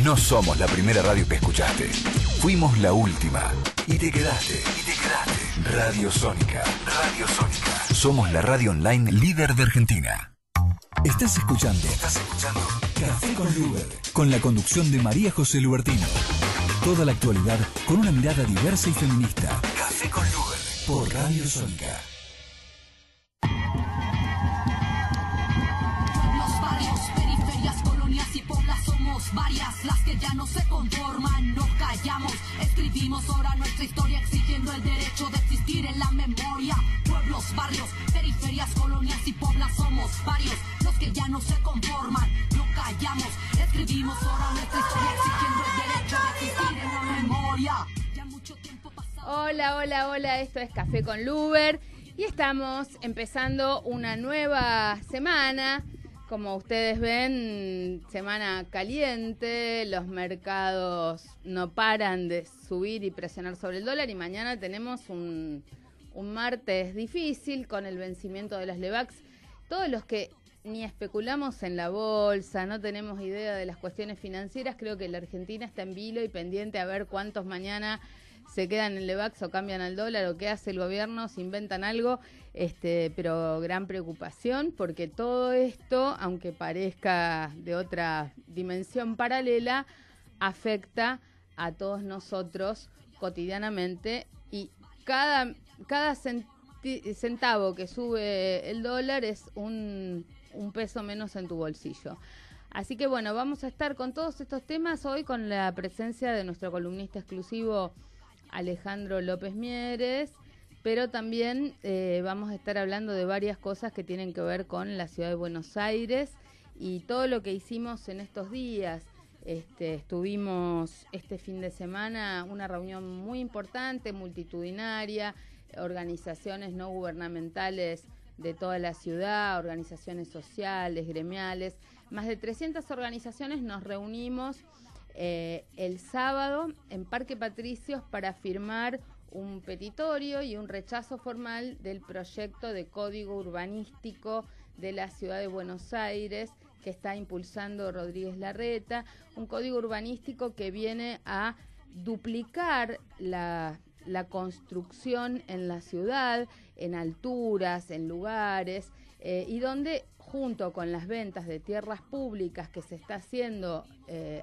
No somos la primera radio que escuchaste. Fuimos la última. Y te quedaste. Radio Sónica. Somos la radio online líder de Argentina. Estás escuchando Café con Luber, con la conducción de María José Lubertino. Toda la actualidad con una mirada diversa y feminista. Café con Luber, por Radio Sónica. Varias las que ya no se conforman, no callamos, escribimos ahora nuestra historia exigiendo el derecho de existir en la memoria. Pueblos, barrios, periferias, colonias y poblas somos varios los que ya no se conforman, no callamos, escribimos ahora nuestra historia exigiendo el derecho de existir en la memoria. Ya mucho tiempo pasado. Hola, esto es Café con Luber y estamos empezando una nueva semana. Como ustedes ven, semana caliente, los mercados no paran de subir y presionar sobre el dólar y mañana tenemos un martes difícil con el vencimiento de las Levax. Todos los que ni especulamos en la bolsa, no tenemos idea de las cuestiones financieras, creo que la Argentina está en vilo y pendiente a ver cuántos mañana se quedan en Levax o cambian al dólar o qué hace el gobierno, se inventan algo, pero gran preocupación porque todo esto, aunque parezca de otra dimensión paralela, afecta a todos nosotros cotidianamente y cada centavo que sube el dólar es un peso menos en tu bolsillo. Así que bueno, vamos a estar con todos estos temas hoy con la presencia de nuestro columnista exclusivo Alejandro López Mieres, pero también vamos a estar hablando de varias cosas que tienen que ver con la ciudad de Buenos Aires y todo lo que hicimos en estos días. Estuvimos este fin de semana una reunión muy importante, multitudinaria, organizaciones no gubernamentales de toda la ciudad, organizaciones sociales, gremiales, más de 300 organizaciones nos reunimos el sábado en Parque Patricios para firmar un petitorio y un rechazo formal del proyecto de código urbanístico de la ciudad de Buenos Aires que está impulsando Rodríguez Larreta, un código urbanístico que viene a duplicar la construcción en la ciudad, en alturas, en lugares, y donde junto con las ventas de tierras públicas que se está haciendo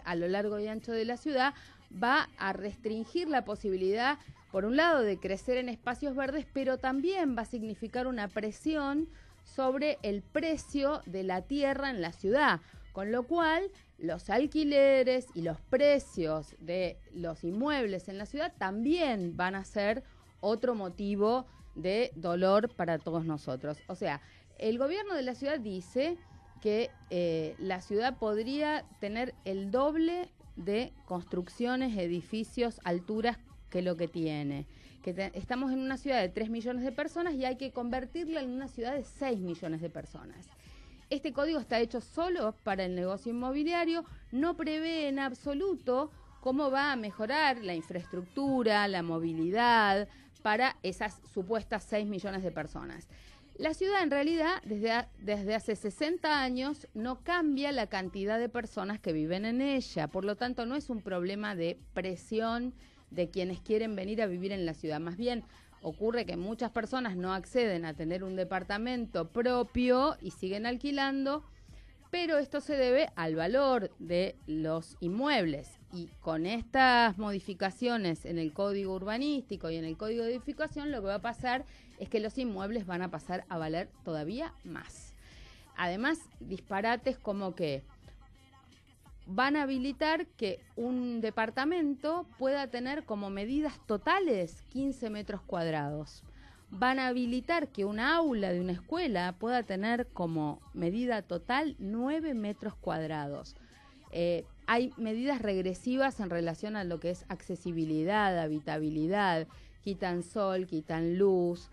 a lo largo y ancho de la ciudad, va a restringir la posibilidad, por un lado, de crecer en espacios verdes, pero también va a significar una presión sobre el precio de la tierra en la ciudad, con lo cual los alquileres y los precios de los inmuebles en la ciudad también van a ser otro motivo de dolor para todos nosotros. O sea, el gobierno de la ciudad dice que la ciudad podría tener el doble de construcciones, edificios, alturas que lo que tiene. Estamos en una ciudad de 3 millones de personas y hay que convertirla en una ciudad de 6 millones de personas. Este código está hecho solo para el negocio inmobiliario, no prevé en absoluto cómo va a mejorar la infraestructura, la movilidad para esas supuestas 6 millones de personas. La ciudad en realidad desde hace 60 años no cambia la cantidad de personas que viven en ella, por lo tanto no es un problema de presión de quienes quieren venir a vivir en la ciudad, más bien ocurre que muchas personas no acceden a tener un departamento propio y siguen alquilando, pero esto se debe al valor de los inmuebles y con estas modificaciones en el código urbanístico y en el código de edificación lo que va a pasar es que los inmuebles van a pasar a valer todavía más. Además, disparates como que van a habilitar que un departamento pueda tener como medidas totales 15 metros cuadrados. Van a habilitar que una aula de una escuela pueda tener como medida total 9 metros cuadrados. Hay medidas regresivas en relación a lo que es accesibilidad, habitabilidad, quitan sol, quitan luz,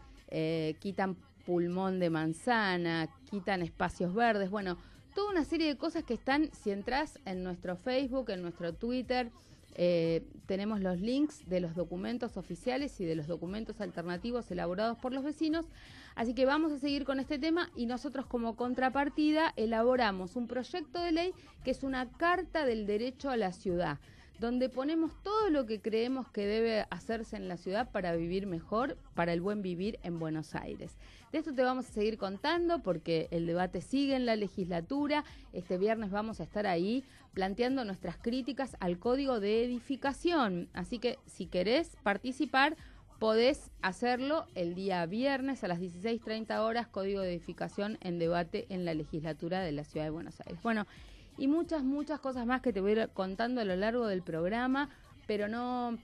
quitan pulmón de manzana, quitan espacios verdes, bueno, toda una serie de cosas que están, si entras en nuestro Facebook, en nuestro Twitter, tenemos los links de los documentos oficiales y de los documentos alternativos elaborados por los vecinos. Así que vamos a seguir con este tema y nosotros como contrapartida elaboramos un proyecto de ley que es una carta del derecho a la ciudad, donde ponemos todo lo que creemos que debe hacerse en la ciudad para vivir mejor, para el buen vivir en Buenos Aires. De esto te vamos a seguir contando porque el debate sigue en la legislatura. Este viernes vamos a estar ahí planteando nuestras críticas al Código de Edificación. Así que si querés participar, podés hacerlo el día viernes a las 16:30 horas, Código de Edificación en debate en la legislatura de la Ciudad de Buenos Aires. Bueno, y muchas cosas más que te voy a ir contando a lo largo del programa, pero no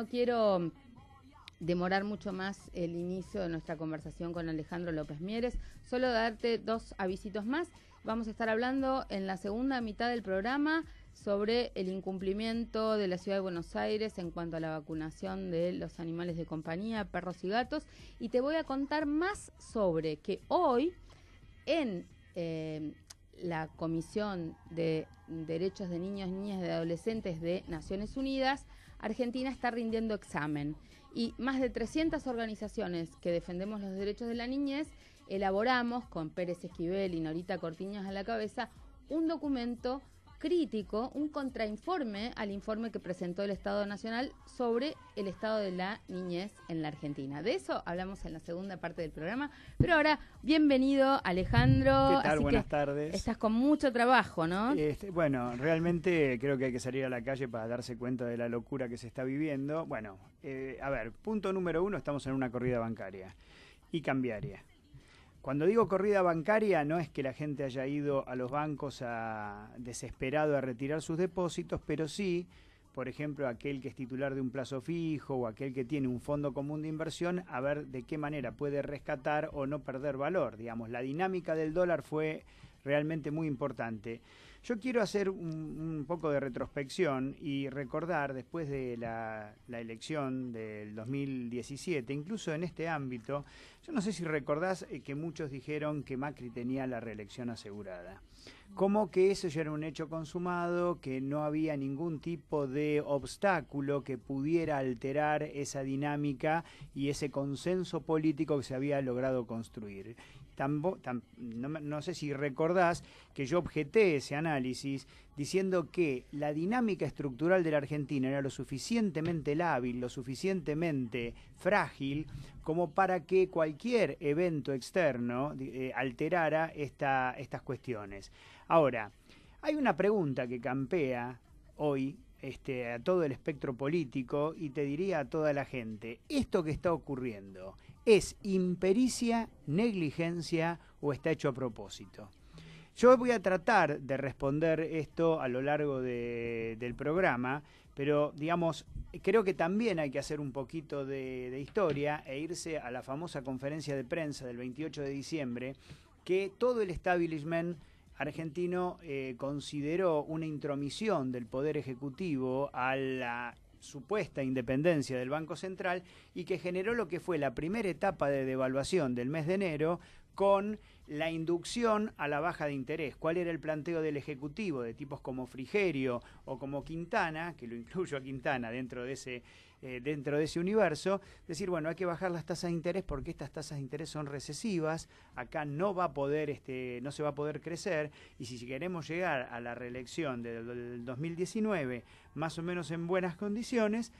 quiero demorar mucho más el inicio de nuestra conversación con Alejandro López Mieres. Solo darte 2 avisitos más. Vamos a estar hablando en la segunda mitad del programa sobre el incumplimiento de la Ciudad de Buenos Aires en cuanto a la vacunación de los animales de compañía, perros y gatos. Y te voy a contar más sobre que hoy en la Comisión de Derechos de Niños, Niñas y Adolescentes de Naciones Unidas, Argentina está rindiendo examen. Y más de 300 organizaciones que defendemos los derechos de la niñez elaboramos, con Pérez Esquivel y Norita Cortiñas a la cabeza, un documento crítico, un contrainforme al informe que presentó el Estado Nacional sobre el estado de la niñez en la Argentina. De eso hablamos en la segunda parte del programa, pero ahora, bienvenido Alejandro. ¿Qué tal? Así Buenas tardes. Estás con mucho trabajo, ¿no? Bueno, realmente creo que hay que salir a la calle para darse cuenta de la locura que se está viviendo. Bueno, a ver, punto número 1, estamos en una corrida bancaria y cambiaria. Cuando digo corrida bancaria, no es que la gente haya ido a los bancos desesperado a retirar sus depósitos, pero sí, por ejemplo, aquel que es titular de un plazo fijo o aquel que tiene un fondo común de inversión, a ver de qué manera puede rescatar o no perder valor. Digamos, la dinámica del dólar fue realmente muy importante. Yo quiero hacer un poco de retrospección y recordar, después de la elección del 2017, incluso en este ámbito, yo no sé si recordás que muchos dijeron que Macri tenía la reelección asegurada. Como que eso ya era un hecho consumado, que no había ningún tipo de obstáculo que pudiera alterar esa dinámica y ese consenso político que se había logrado construir. No sé si recordás que yo objeté ese análisis diciendo que la dinámica estructural de la Argentina era lo suficientemente lábil, lo suficientemente frágil, como para que cualquier evento externo alterara estas cuestiones. Ahora, hay una pregunta que campea hoy a todo el espectro político y te diría a toda la gente, ¿esto que está ocurriendo es impericia, negligencia o está hecho a propósito? Yo voy a tratar de responder esto a lo largo del programa, pero digamos, creo que también hay que hacer un poquito de historia e irse a la famosa conferencia de prensa del 28 de diciembre, que todo el establishment argentino consideró una intromisión del Poder Ejecutivo a la supuesta independencia del Banco Central y que generó lo que fue la primera etapa de devaluación del mes de enero con la inducción a la baja de interés. ¿Cuál era el planteo del Ejecutivo de tipos como Frigerio o como Quintana, que lo incluyo a Quintana dentro de ese universo? Decir, bueno, hay que bajar las tasas de interés porque estas tasas de interés son recesivas, acá no va a poder, no se va a poder crecer, y si queremos llegar a la reelección del 2019 más o menos en buenas condiciones,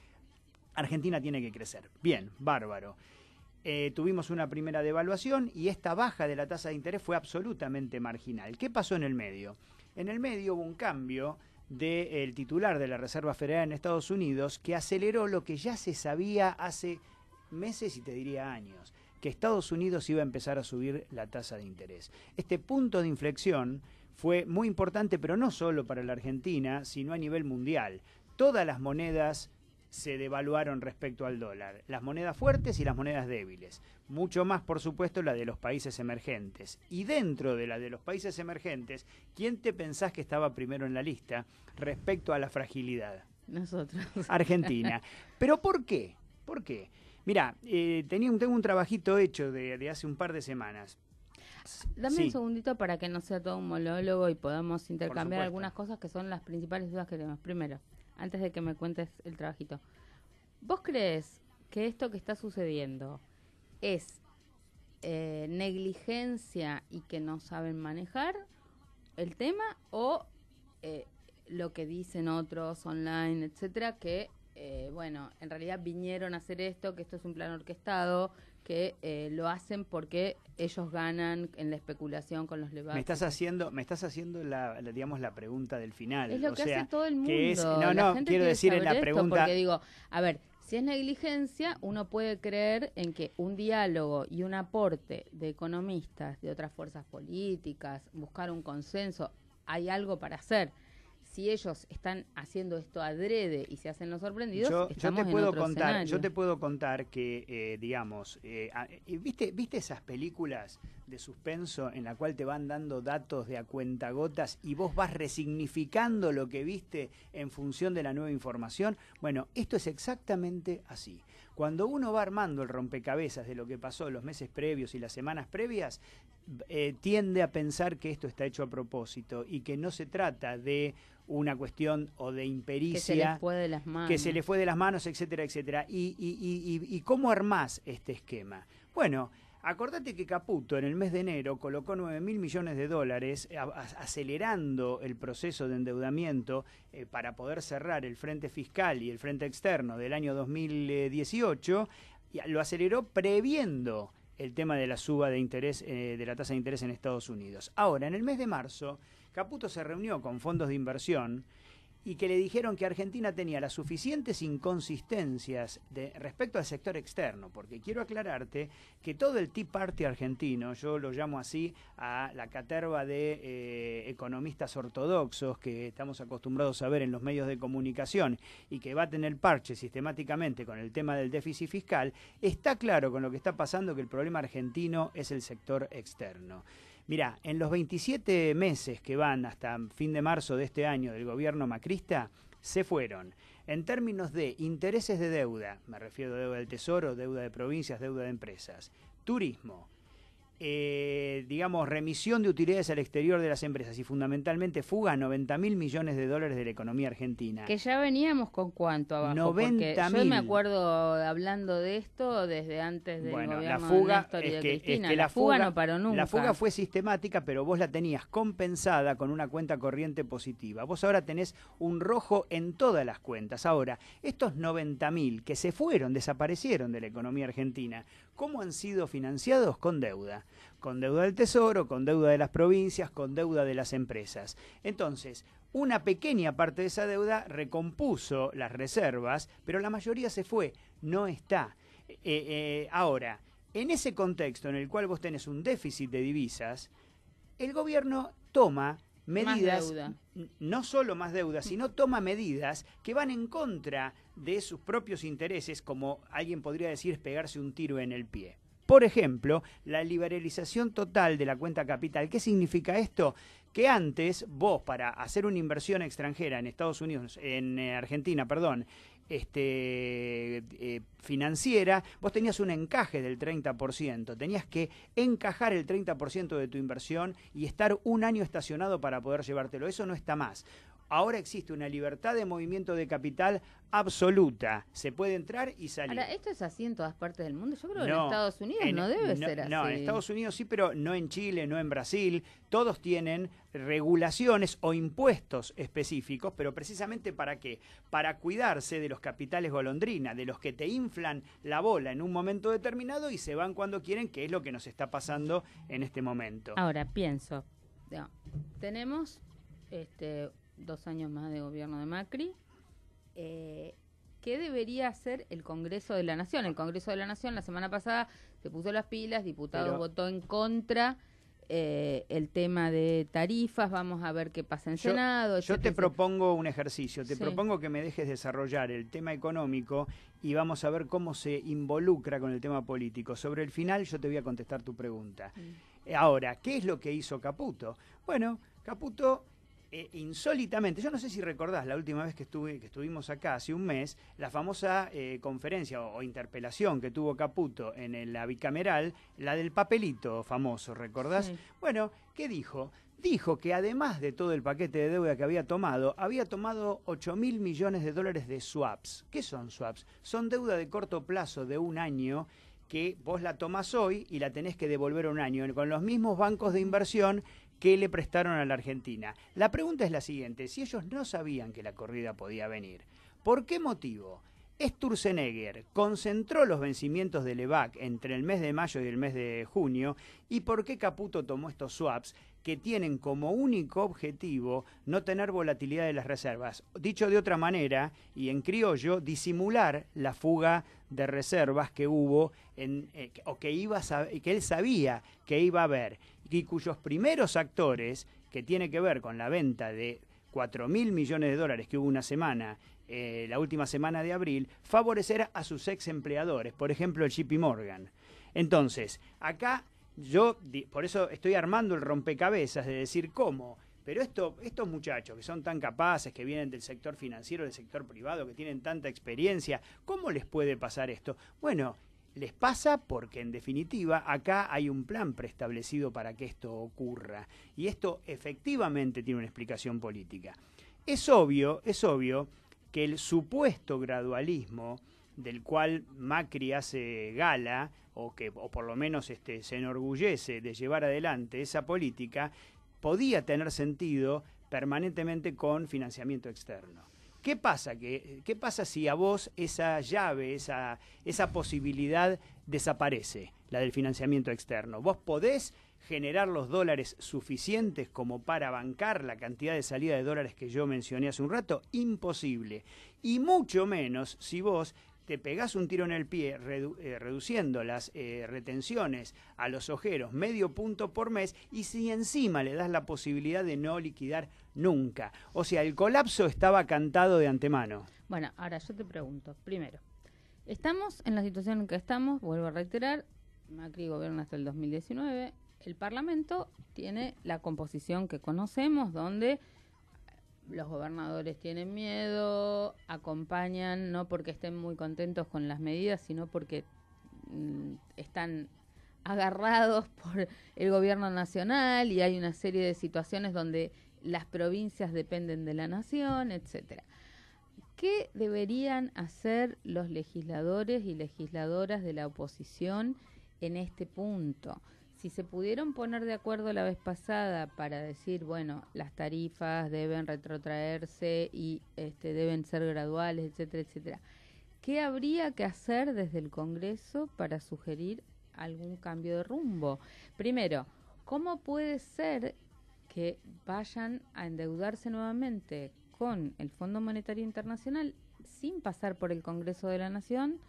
Argentina tiene que crecer. Bien, bárbaro. Tuvimos una primera devaluación y esta baja de la tasa de interés fue absolutamente marginal. ¿Qué pasó en el medio? En el medio hubo un cambio del titular de la Reserva Federal en Estados Unidos que aceleró lo que ya se sabía hace meses y te diría años, que Estados Unidos iba a empezar a subir la tasa de interés. Este punto de inflexión fue muy importante, pero no solo para la Argentina, sino a nivel mundial. Todas las monedas se devaluaron respecto al dólar, las monedas fuertes y las monedas débiles, mucho más por supuesto la de los países emergentes. Y dentro de la de los países emergentes, ¿quién te pensás que estaba primero en la lista respecto a la fragilidad? Nosotros. Argentina. ¿Pero por qué? ¿Por qué? Mirá, tengo un trabajito hecho de hace un par de semanas. Dame un segundito para que no sea todo un monólogo y podamos intercambiar algunas cosas que son las principales dudas que tenemos. Primero, antes de que me cuentes el trabajito, ¿vos crees que esto que está sucediendo es negligencia y que no saben manejar el tema, o lo que dicen otros online, etcétera, que bueno, en realidad vinieron a hacer esto, que esto es un plan orquestado, que lo hacen porque ellos ganan en la especulación con los debates. Me estás haciendo digamos la pregunta del final. Es lo que hace todo el mundo. La gente quiero decir en la pregunta. Porque digo, a ver, si es negligencia, uno puede creer en que un diálogo y un aporte de economistas, de otras fuerzas políticas, buscar un consenso, hay algo para hacer. Si ellos están haciendo esto adrede y se hacen los sorprendidos, estamos en otro escenario. Yo te puedo contar que, digamos, ¿viste esas películas de suspenso en la cual te van dando datos de a cuentagotas y vos vas resignificando lo que viste en función de la nueva información? Bueno, esto es exactamente así. Cuando uno va armando el rompecabezas de lo que pasó los meses previos y las semanas previas, tiende a pensar que esto está hecho a propósito y que no se trata de una cuestión o de impericia. Que se les fue de las manos. Que se les fue de las manos, etcétera, etcétera. ¿Y cómo armás este esquema? Bueno, acordate que Caputo en el mes de enero colocó 9.000 millones de dólares acelerando el proceso de endeudamiento para poder cerrar el frente fiscal y el frente externo del año 2018. Y lo aceleró previendo el tema de la suba de interés, de la tasa de interés en Estados Unidos. Ahora, en el mes de marzo, Caputo se reunió con fondos de inversión y que le dijeron que Argentina tenía las suficientes inconsistencias respecto al sector externo, porque quiero aclararte que todo el Tea Party argentino, yo lo llamo así a la caterva de economistas ortodoxos que estamos acostumbrados a ver en los medios de comunicación y que baten el parche sistemáticamente con el tema del déficit fiscal, está claro con lo que está pasando que el problema argentino es el sector externo. Mirá, en los 27 meses que van hasta fin de marzo de este año del gobierno macrista, se fueron, en términos de intereses de deuda, me refiero a deuda del Tesoro, deuda de provincias, deuda de empresas, turismo, digamos, remisión de utilidades al exterior de las empresas y fundamentalmente fuga 90.000 millones de dólares de la economía argentina. Que ya veníamos con cuánto abajo, 90.000. Yo me acuerdo hablando de esto desde antes del gobierno la fuga, de Néstor y de Cristina. La fuga no paró nunca. La fuga fue sistemática, pero vos la tenías compensada con una cuenta corriente positiva. Vos ahora tenés un rojo en todas las cuentas. Ahora, estos 90.000 que se fueron, desaparecieron de la economía argentina, ¿cómo han sido financiados? Con deuda. Con deuda del Tesoro, con deuda de las provincias, con deuda de las empresas. Entonces, una pequeña parte de esa deuda recompuso las reservas, pero la mayoría se fue, no está. Ahora, en ese contexto en el cual vos tenés un déficit de divisas, el gobierno toma medidas, no solo más deuda, sino toma medidas que van en contra de sus propios intereses, como alguien podría decir, es pegarse un tiro en el pie. Por ejemplo, la liberalización total de la cuenta capital. ¿Qué significa esto? Que antes vos, para hacer una inversión extranjera en Estados Unidos, en Argentina, perdón, financiera, vos tenías un encaje del 30%, tenías que encajar el 30% de tu inversión y estar un año estacionado para poder llevártelo. Eso no está más. Ahora existe una libertad de movimiento de capital absoluta. Se puede entrar y salir. Ahora, ¿esto es así en todas partes del mundo? Yo creo que en Estados Unidos no debe ser así. No, en Estados Unidos sí, pero no en Chile, no en Brasil. Todos tienen regulaciones o impuestos específicos, pero precisamente ¿para qué? Para cuidarse de los capitales golondrina, de los que te inflan la bola en un momento determinado y se van cuando quieren, que es lo que nos está pasando en este momento. Ahora, pienso, tenemos 2 años más de gobierno de Macri. ¿Qué debería hacer el Congreso de la Nación? El Congreso de la Nación la semana pasada se puso las pilas, diputados votó en contra el tema de tarifas, vamos a ver qué pasa en Senado. Yo te propongo un ejercicio, propongo que me dejes desarrollar el tema económico y vamos a ver cómo se involucra con el tema político. Sobre el final yo te voy a contestar tu pregunta. Ahora, ¿qué es lo que hizo Caputo? Bueno, Caputo insólitamente, yo no sé si recordás la última vez que estuvimos acá, hace un mes, la famosa conferencia o interpelación que tuvo Caputo en la bicameral, la del papelito famoso, ¿recordás? Sí. Bueno, ¿qué dijo? Dijo que además de todo el paquete de deuda que había tomado 8.000 millones de dólares de swaps. ¿Qué son swaps? Son deuda de corto plazo de un año que vos la tomás hoy y la tenés que devolver un año, con los mismos bancos de inversión que le prestaron a la Argentina. La pregunta es la siguiente: si ellos no sabían que la corrida podía venir, ¿por qué motivo Sturzenegger concentró los vencimientos del EVAC entre el mes de mayo y el mes de junio? ¿Y por qué Caputo tomó estos swaps que tienen como único objetivo no tener volatilidad de las reservas? Dicho de otra manera, y en criollo, disimular la fuga de reservas que hubo o que él sabía que iba a haber, y cuyos primeros actores, que tiene que ver con la venta de 4.000 millones de dólares que hubo una semana, la última semana de abril, favorecer a sus ex empleadores, por ejemplo el JP Morgan. Entonces, acá yo, por eso estoy armando el rompecabezas de decir cómo, pero estos muchachos que son tan capaces, que vienen del sector financiero, del sector privado, que tienen tanta experiencia, ¿cómo les puede pasar esto? Bueno, les pasa porque en definitiva acá hay un plan preestablecido para que esto ocurra, y esto efectivamente tiene una explicación política. Es obvio que el supuesto gradualismo del cual Macri hace gala, o por lo menos se enorgullece de llevar adelante esa política, podía tener sentido permanentemente con financiamiento externo. ¿Qué pasa? ¿Qué pasa si a vos esa llave, esa posibilidad desaparece, la del financiamiento externo? ¿Vos podés generar los dólares suficientes como para bancar la cantidad de salida de dólares que yo mencioné hace un rato? Imposible. Y mucho menos si vos te pegás un tiro en el pie reduciendo las retenciones a los ojeros medio punto por mes, y si encima le das la posibilidad de no liquidar nunca. O sea, el colapso estaba cantado de antemano. Bueno, ahora yo te pregunto, primero, estamos en la situación en que estamos, vuelvo a reiterar, Macri gobierna hasta el 2019, el Parlamento tiene la composición que conocemos, donde los gobernadores tienen miedo, acompañan, no porque estén muy contentos con las medidas, sino porque están agarrados por el gobierno nacional, y hay una serie de situaciones donde las provincias dependen de la nación, etcétera. ¿Qué deberían hacer los legisladores y legisladoras de la oposición en este punto? Si se pudieron poner de acuerdo la vez pasada para decir, bueno, las tarifas deben retrotraerse y deben ser graduales, etcétera, etcétera, ¿qué habría que hacer desde el Congreso para sugerir algún cambio de rumbo? Primero, ¿cómo puede ser que vayan a endeudarse nuevamente con el Fondo Monetario Internacional sin pasar por el Congreso de la Nación?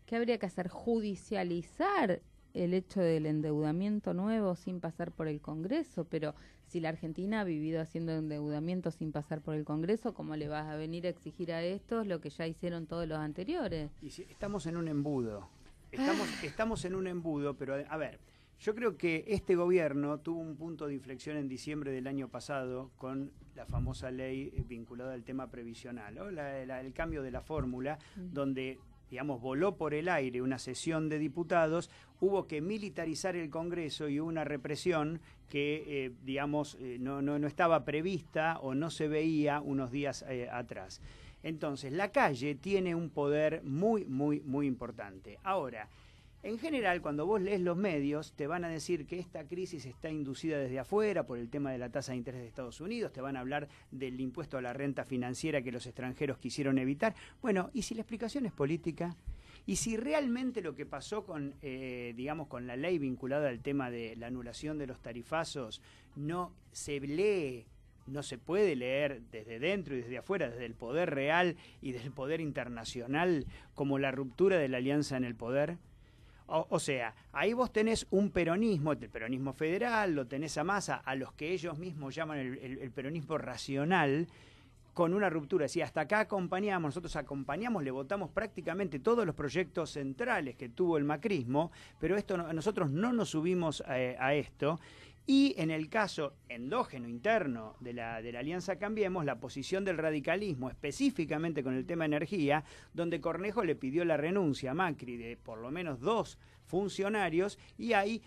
¿Qué habría que hacer? ¿Judicializar el hecho del endeudamiento nuevo sin pasar por el Congreso? Pero si la Argentina ha vivido haciendo endeudamiento sin pasar por el Congreso, ¿cómo le vas a venir a exigir a estos lo que ya hicieron todos los anteriores? Y si estamos en un embudo. Estamos en un embudo, pero a ver, yo creo que este gobierno tuvo un punto de inflexión en diciembre del año pasado con la famosa ley vinculada al tema previsional, ¿no? El cambio de la fórmula, donde, digamos, voló por el aire una sesión de diputados, hubo que militarizar el Congreso y hubo una represión que, no estaba prevista o no se veía unos días atrás. Entonces, la calle tiene un poder muy, muy, muy importante. Ahora, en general, cuando vos lees los medios, te van a decir que esta crisis está inducida desde afuera por el tema de la tasa de interés de Estados Unidos, te van a hablar del impuesto a la renta financiera que los extranjeros quisieron evitar. Bueno, ¿y si la explicación es política? ¿Y si realmente lo que pasó con la ley vinculada al tema de la anulación de los tarifazos no se lee, no se puede leer desde dentro y desde afuera, desde el poder real y del poder internacional, como la ruptura de la alianza en el poder? O sea, ahí vos tenés un peronismo, el peronismo federal, lo tenés a Massa, a los que ellos mismos llaman el peronismo racional, con una ruptura. Si hasta acá nosotros acompañamos, le votamos prácticamente todos los proyectos centrales que tuvo el macrismo, pero nosotros no nos subimos a esto. Y en el caso endógeno, interno de la Alianza Cambiemos, la posición del radicalismo, específicamente con el tema energía, donde Cornejo le pidió la renuncia a Macri de por lo menos 2 funcionarios, y ahí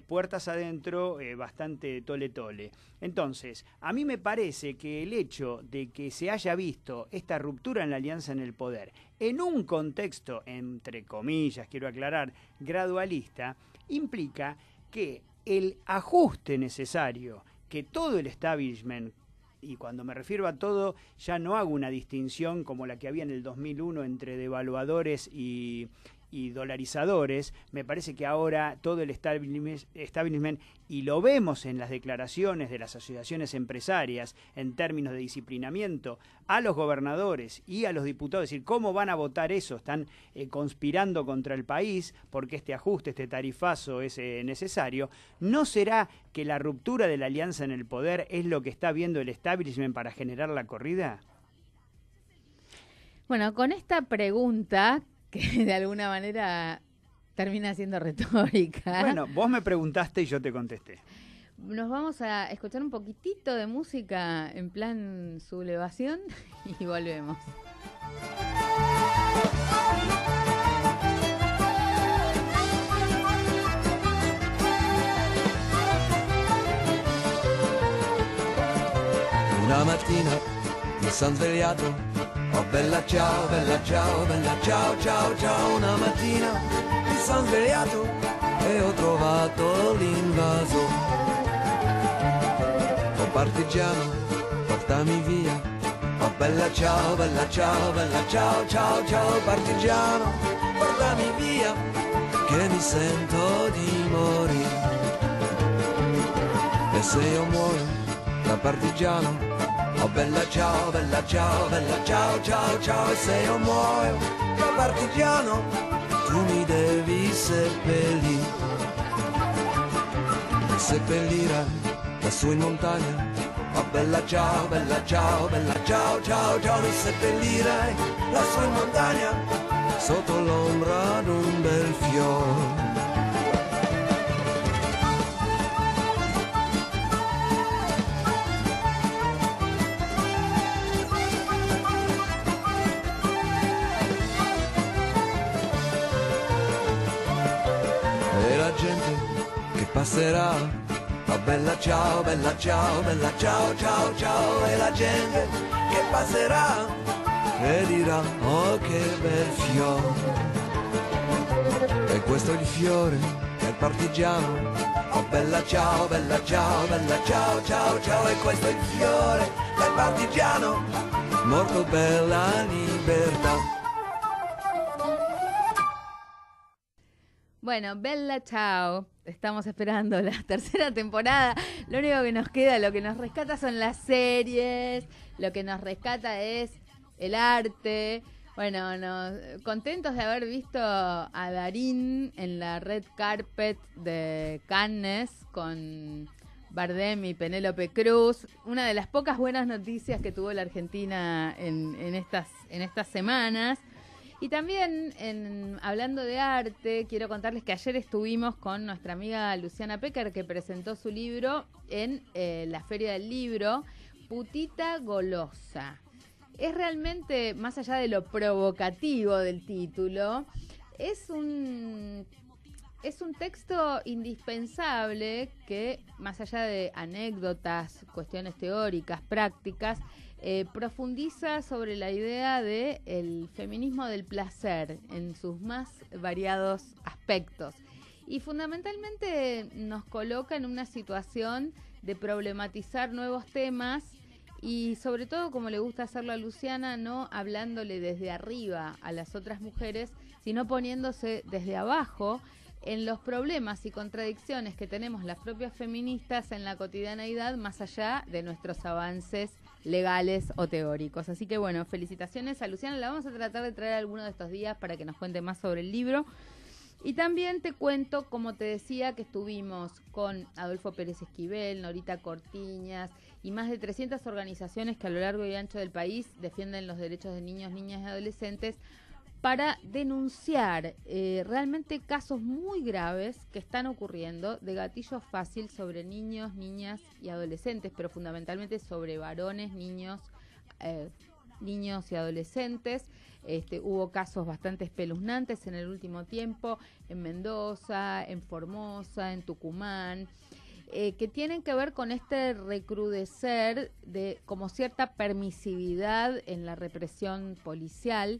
puertas adentro, bastante tole-tole. Entonces, a mí me parece que el hecho de que se haya visto esta ruptura en la alianza en el poder, en un contexto, entre comillas, quiero aclarar, gradualista, implica que el ajuste necesario que todo el establishment, y cuando me refiero a todo, ya no hago una distinción como la que había en el 2001 entre devaluadores y dolarizadores. Me parece que ahora todo el establishment, y lo vemos en las declaraciones de las asociaciones empresarias en términos de disciplinamiento a los gobernadores y a los diputados, es decir, ¿cómo van a votar eso? Están conspirando contra el país porque este ajuste, este tarifazo es necesario. ¿No será que la ruptura de la alianza en el poder es lo que está viendo el establishment para generar la corrida? Bueno, con esta pregunta, que de alguna manera termina siendo retórica. Bueno, vos me preguntaste y yo te contesté. Nos vamos a escuchar un poquitito de música en plan sublevación y volvemos. Una mattina mi son svegliato. Oh bella ciao, bella ciao, bella ciao, ciao, ciao. Una mattina mi son svegliato e ho trovato l'invaso. Oh partigiano, portami via. Oh bella ciao, bella ciao, bella ciao, ciao, ciao. Partigiano, portami via, che mi sento di morire. E se io muoio da partigiano, oh bella ciao, bella ciao, bella ciao, ciao, ciao. E se io muoio da partigiano, tu mi devi seppellire. Mi seppellirai lassù in montagna. Oh bella ciao, bella ciao, bella ciao, ciao, ciao. Mi seppellirai lassù in montagna, sotto l'ombra d'un bel fiore. Passerà, oh bella ciao, bella ciao, bella ciao, ciao, ciao. E la gente che passerà e dirà, oh che bel fiore. E questo è il fiore del partigiano. Oh bella ciao, bella ciao, bella ciao, ciao, ciao. E questo è il fiore del partigiano, morto per la libertà. Bueno, Bella Ciao, estamos esperando la tercera temporada. Lo único que nos queda, lo que nos rescata son las series, lo que nos rescata es el arte. Bueno, contentos de haber visto a Darín en la red carpet de Cannes con Bardem y Penélope Cruz. Una de las pocas buenas noticias que tuvo la Argentina en estas semanas. Y también, hablando de arte, quiero contarles que ayer estuvimos con nuestra amiga Luciana Pecker, que presentó su libro en la Feria del Libro, Putita Golosa. Es realmente, más allá de lo provocativo del título, es un texto indispensable que, más allá de anécdotas, cuestiones teóricas, prácticas, profundiza sobre la idea de el feminismo del placer en sus más variados aspectos y fundamentalmente nos coloca en una situación de problematizar nuevos temas y sobre todo, como le gusta hacerlo a Luciana, no hablándole desde arriba a las otras mujeres, sino poniéndose desde abajo en los problemas y contradicciones que tenemos las propias feministas en la cotidianeidad, más allá de nuestros avances legales o teóricos. Así que bueno, felicitaciones a Luciana. La vamos a tratar de traer alguno de estos días para que nos cuente más sobre el libro. Y también te cuento, como te decía, que estuvimos con Adolfo Pérez Esquivel, Norita Cortiñas y más de 300 organizaciones que a lo largo y ancho del país defienden los derechos de niños, niñas y adolescentes para denunciar realmente casos muy graves que están ocurriendo de gatillo fácil sobre niños, niñas y adolescentes, pero fundamentalmente sobre varones, niños y adolescentes, Hubo casos bastante espeluznantes en el último tiempo, en Mendoza, en Formosa, en Tucumán, que tienen que ver con este recrudecer de como cierta permisividad en la represión policial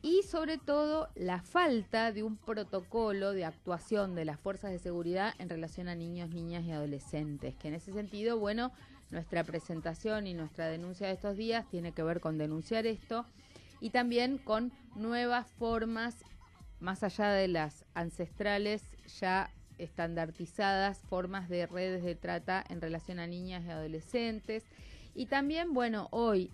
y sobre todo la falta de un protocolo de actuación de las fuerzas de seguridad en relación a niños, niñas y adolescentes, que en ese sentido, bueno, nuestra presentación y nuestra denuncia de estos días tiene que ver con denunciar esto y también con nuevas formas, más allá de las ancestrales ya estandartizadas, formas de redes de trata en relación a niñas y adolescentes. Y también, bueno, hoy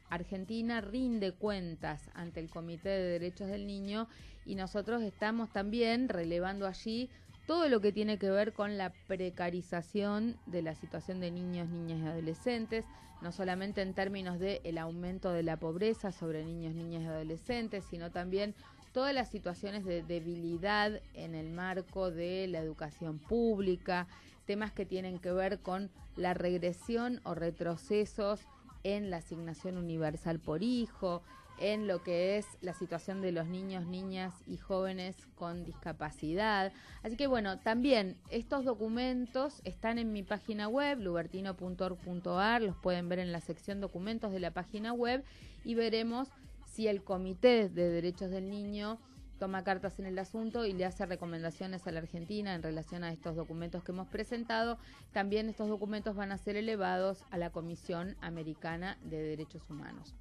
Argentina rinde cuentas ante el Comité de Derechos del Niño y nosotros estamos también relevando allí todo lo que tiene que ver con la precarización de la situación de niños, niñas y adolescentes, no solamente en términos de el aumento de la pobreza sobre niños, niñas y adolescentes, sino también todas las situaciones de debilidad en el marco de la educación pública, temas que tienen que ver con la regresión o retrocesos en la asignación universal por hijo, en lo que es la situación de los niños, niñas y jóvenes con discapacidad. Así que bueno, también estos documentos están en mi página web, lubertino.org.ar, los pueden ver en la sección documentos de la página web y veremos si el Comité de Derechos del Niño toma cartas en el asunto y le hace recomendaciones a la Argentina en relación a estos documentos que hemos presentado. También estos documentos van a ser elevados a la Comisión Americana de Derechos Humanos.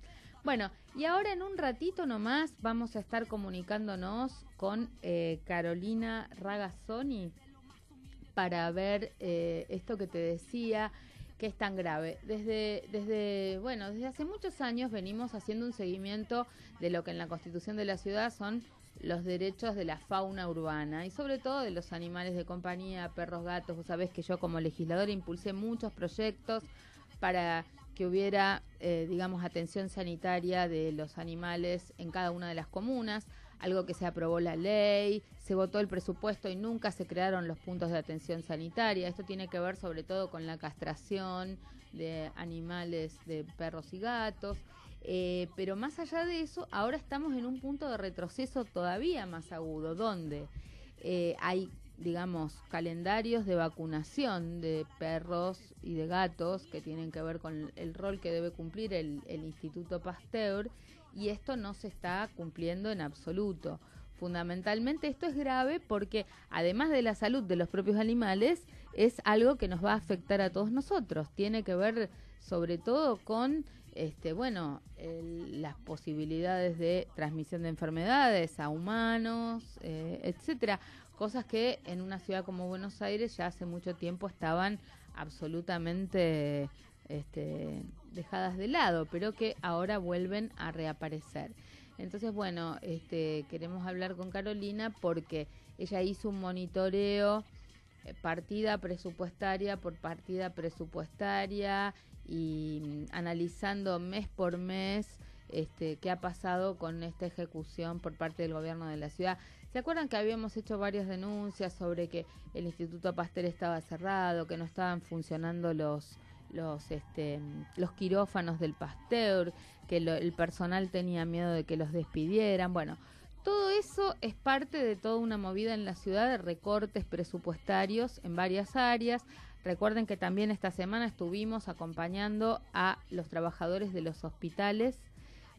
Bueno, y ahora en un ratito nomás vamos a estar comunicándonos con Carolina Ragazzoni para ver esto que te decía, que es tan grave. Desde hace muchos años venimos haciendo un seguimiento de lo que en la Constitución de la ciudad son los derechos de la fauna urbana y sobre todo de los animales de compañía, perros, gatos. Vos sabés que yo como legisladora impulsé muchos proyectos para que hubiera, atención sanitaria de los animales en cada una de las comunas, algo que se aprobó la ley, se votó el presupuesto y nunca se crearon los puntos de atención sanitaria. Esto tiene que ver sobre todo con la castración de animales, de perros y gatos, pero más allá de eso, ahora estamos en un punto de retroceso todavía más agudo, donde hay calendarios de vacunación de perros y de gatos que tienen que ver con el rol que debe cumplir el Instituto Pasteur, y esto no se está cumpliendo en absoluto. Fundamentalmente esto es grave porque además de la salud de los propios animales, es algo que nos va a afectar a todos nosotros. Tiene que ver sobre todo con las posibilidades de transmisión de enfermedades a humanos, etcétera. Cosas que en una ciudad como Buenos Aires ya hace mucho tiempo estaban absolutamente dejadas de lado, pero que ahora vuelven a reaparecer. Entonces, queremos hablar con Carolina porque ella hizo un monitoreo partida presupuestaria por partida presupuestaria y analizando mes por mes qué ha pasado con esta ejecución por parte del gobierno de la ciudad. ¿Se acuerdan que habíamos hecho varias denuncias sobre que el Instituto Pasteur estaba cerrado, que no estaban funcionando los quirófanos del Pasteur, que el personal tenía miedo de que los despidieran? Bueno, todo eso es parte de toda una movida en la ciudad de recortes presupuestarios en varias áreas. Recuerden que también esta semana estuvimos acompañando a los trabajadores de los hospitales,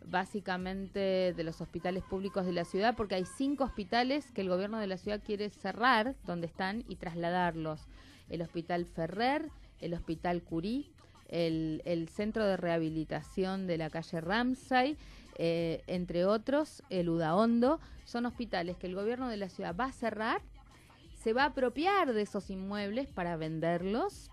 básicamente de los hospitales públicos de la ciudad, porque hay 5 hospitales que el gobierno de la ciudad quiere cerrar donde están y trasladarlos. El Hospital Ferrer, el Hospital Curí, el Centro de Rehabilitación de la calle Ramsay, entre otros, el Udaondo. Son hospitales que el gobierno de la ciudad va a cerrar, se va a apropiar de esos inmuebles para venderlos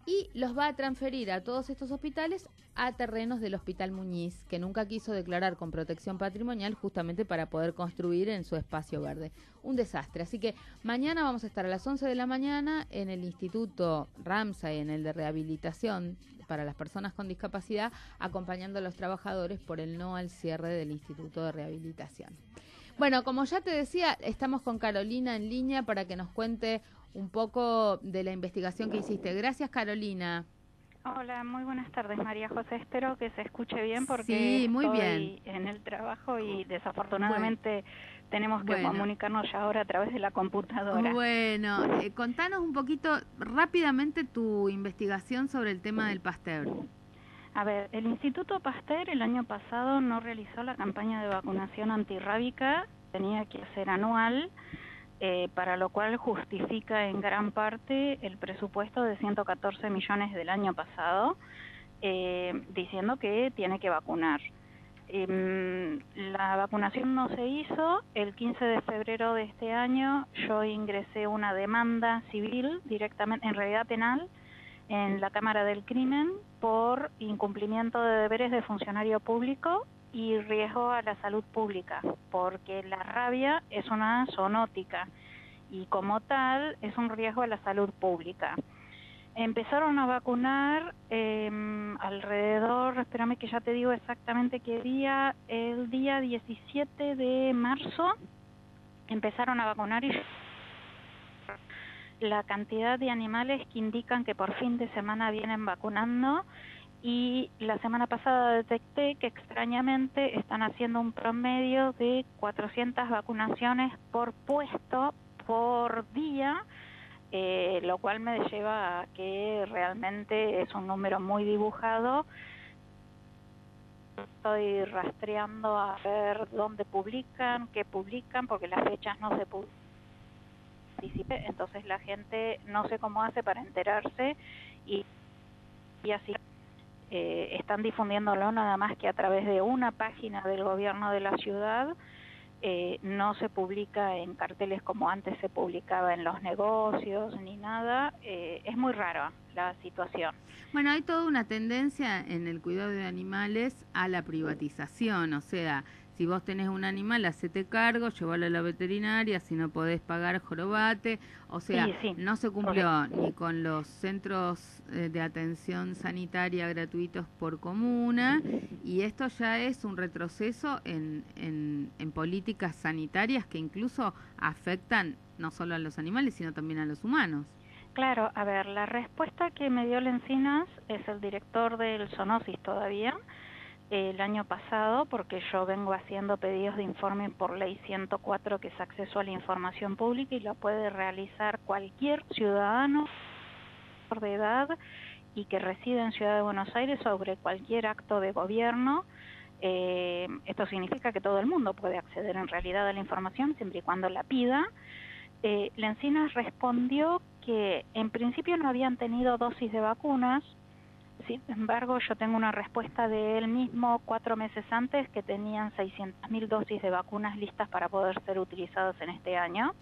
y los va a transferir a todos estos hospitales a terrenos del Hospital Muñiz, que nunca quiso declarar con protección patrimonial justamente para poder construir en su espacio verde. Un desastre. Así que mañana vamos a estar a las 11 de la mañana en el Instituto Ramsay, en el de rehabilitación para las personas con discapacidad, acompañando a los trabajadores por el no al cierre del Instituto de Rehabilitación. Bueno, como ya te decía, estamos con Carolina en línea para que nos cuente un poco de la investigación que hiciste. Gracias, Carolina. Hola, muy buenas tardes, María José. Espero que se escuche bien porque Sí, muy estoy bien. en el trabajo y desafortunadamente tenemos que Bueno. comunicarnos ya ahora a través de la computadora. Bueno, contanos un poquito rápidamente tu investigación sobre el tema del Pasteur. A ver, el Instituto Pasteur el año pasado no realizó la campaña de vacunación antirrábica, tenía que ser anual, para lo cual justifica en gran parte el presupuesto de 114 millones del año pasado, diciendo que tiene que vacunar. La vacunación no se hizo. El 15 de febrero de este año yo ingresé una demanda civil directamente, en realidad penal, en la Cámara del Crimen por incumplimiento de deberes de funcionario público y riesgo a la salud pública, porque la rabia es una zoonótica y como tal es un riesgo a la salud pública. Empezaron a vacunar alrededor, espérame que ya te digo exactamente qué día, el día 17 de marzo empezaron a vacunar y la cantidad de animales que indican que por fin de semana vienen vacunando. Y la semana pasada detecté que extrañamente están haciendo un promedio de 400 vacunaciones por puesto por día, lo cual me lleva a que realmente es un número muy dibujado. Estoy rastreando a ver dónde publican, qué publican, porque las fechas no se publican. Entonces la gente no sé cómo hace para enterarse y así. Están difundiéndolo nada más que a través de una página del gobierno de la ciudad, no se publica en carteles como antes se publicaba en los negocios ni nada. Es muy rara la situación. Bueno, hay toda una tendencia en el cuidado de animales a la privatización, o sea, si vos tenés un animal, hacete cargo, llévalo a la veterinaria, si no podés pagar, jorobate, o sea, Sí, no se cumplió ni con los centros de atención sanitaria gratuitos por comuna, y esto ya es un retroceso en políticas sanitarias que incluso afectan no solo a los animales, sino también a los humanos. Claro, a ver, la respuesta que me dio Lencinas es el director del Zoonosis todavía, el año pasado, porque yo vengo haciendo pedidos de informe por ley 104, que es acceso a la información pública, y lo puede realizar cualquier ciudadano de edad y que reside en Ciudad de Buenos Aires sobre cualquier acto de gobierno. Esto significa que todo el mundo puede acceder en realidad a la información siempre y cuando la pida. Lencinas respondió que en principio no habían tenido dosis de vacunas. Sin embargo, yo tengo una respuesta de él mismo 4 meses antes que tenían 600.000 dosis de vacunas listas para poder ser utilizadas en este año.